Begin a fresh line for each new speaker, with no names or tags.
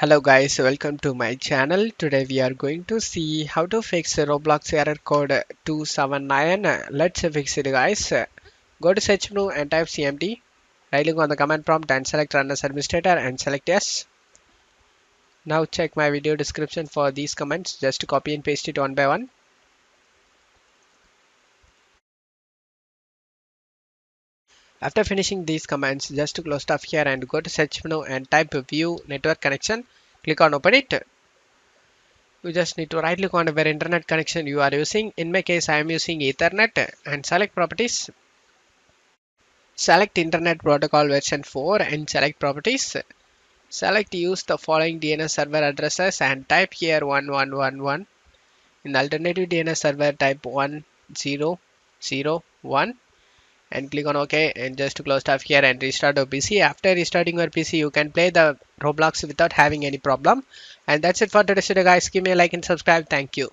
Hello guys, welcome to my channel. Today we are going to see how to fix Roblox error code 279. Let's fix it guys. Go to search menu and type cmd. Right click on the command prompt and select run as administrator and select yes. Now check my video description for these comments. Just copy and paste it one by one. After finishing these commands, just close stuff here and go to search menu and type view network connection. Click on open it. You just need to right click on where internet connection you are using. In my case, I am using Ethernet and select properties. Select internet protocol version 4 and select properties. Select use the following DNS server addresses and type here 1111. In the alternative DNS server type 1001 and click on OK and just close stuff here and restart your PC. After restarting your PC, you can play the Roblox without having any problem. And that's it for today's video guys. Give me a like and subscribe. Thank you.